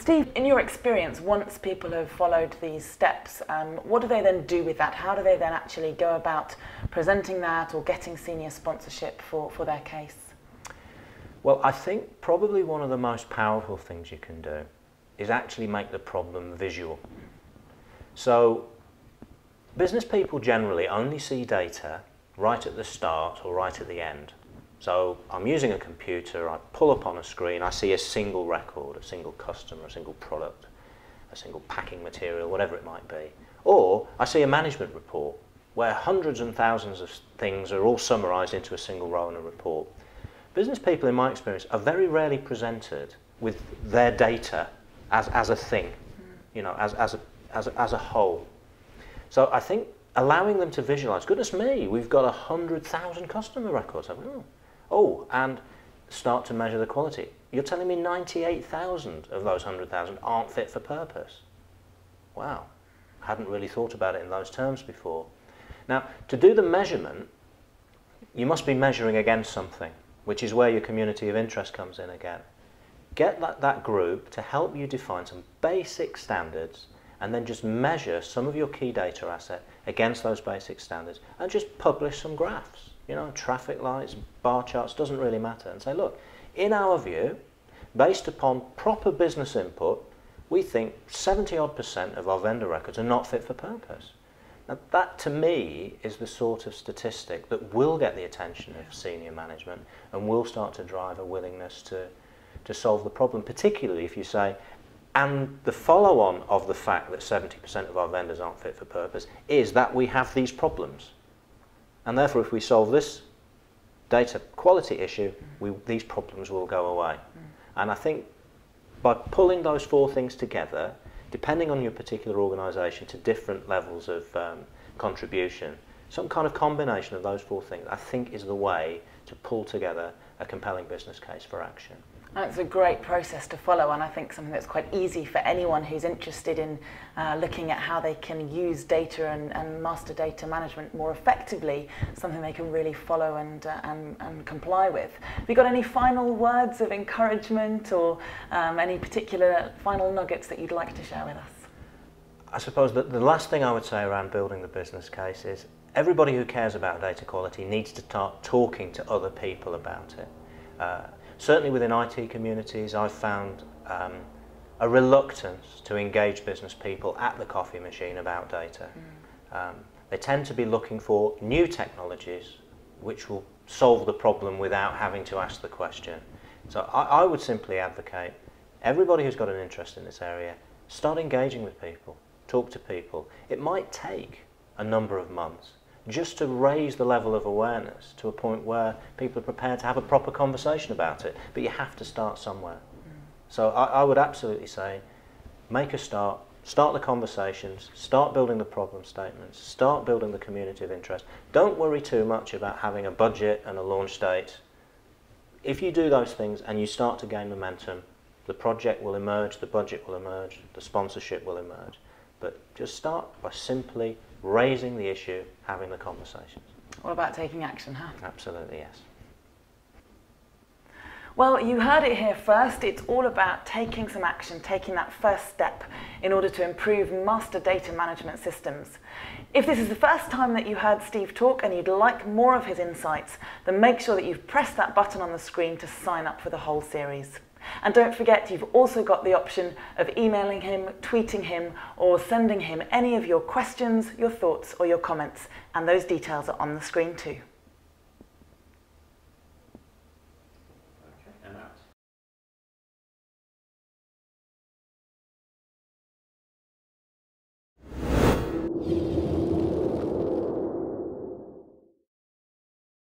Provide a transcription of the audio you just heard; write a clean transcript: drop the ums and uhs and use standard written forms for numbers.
Steve, in your experience, once people have followed these steps, what do they then do with that? How do they then actually go about presenting that or getting senior sponsorship for their case? Well, I think probably one of the most powerful things you can do is actually make the problem visual. So business people generally only see data right at the start or right at the end. So I'm using a computer, I pull up on a screen, I see a single record, a single customer, a single product, a single packing material, whatever it might be. Or I see a management report where hundreds and thousands of things are all summarised into a single row in a report. Business people, in my experience, are very rarely presented with their data as a thing, you know, as a whole. So I think allowing them to visualise, goodness me, we've got 100,000 customer records. Oh, and start to measure the quality. You're telling me 98,000 of those 100,000 aren't fit for purpose? Wow, I hadn't really thought about it in those terms before. Now, to do the measurement, you must be measuring against something, which is where your community of interest comes in again. Get that group to help you define some basic standards and then just measure some of your key data asset against those basic standards and just publish some graphs. You know, traffic lights, bar charts, doesn't really matter. And say, look, in our view, based upon proper business input, we think 70-odd% of our vendor records are not fit for purpose. Now, that to me is the sort of statistic that will get the attention of senior management and will start to drive a willingness to solve the problem, particularly if you say, and the follow-on of the fact that 70% of our vendors aren't fit for purpose is that we have these problems. And therefore, if we solve this data quality issue, these problems will go away. And I think by pulling those four things together, depending on your particular organisation to different levels of contribution, some kind of combination of those four things, I think is the way to pull together a compelling business case for action. It's a great process to follow, and I think something that's quite easy for anyone who's interested in looking at how they can use data and master data management more effectively, something they can really follow and comply with. Have you got any final words of encouragement or any particular final nuggets that you'd like to share with us? I suppose that the last thing I would say around building the business case is everybody who cares about data quality needs to start talking to other people about it. Certainly within IT communities, I've found a reluctance to engage business people at the coffee machine about data. They tend to be looking for new technologies which will solve the problem without having to ask the question. So I would simply advocate everybody who's got an interest in this area, start engaging with people, talk to people. It might take a number of months just to raise the level of awareness to a point where people are prepared to have a proper conversation about it. But you have to start somewhere. So I would absolutely say, make a start the conversations, start building the problem statements, start building the community of interest. Don't worry too much about having a budget and a launch date. If you do those things and you start to gain momentum, the project will emerge, the budget will emerge, the sponsorship will emerge. But just start by simply raising the issue, having the conversations. All about taking action, huh? Absolutely, yes. Well, you heard it here first. It's all about taking some action, taking that first step in order to improve master data management systems. If this is the first time that you heard Steve talk and you'd like more of his insights, then make sure that you've pressed that button on the screen to sign up for the whole series. And don't forget, you've also got the option of emailing him, tweeting him, or sending him any of your questions, your thoughts, or your comments, and those details are on the screen too.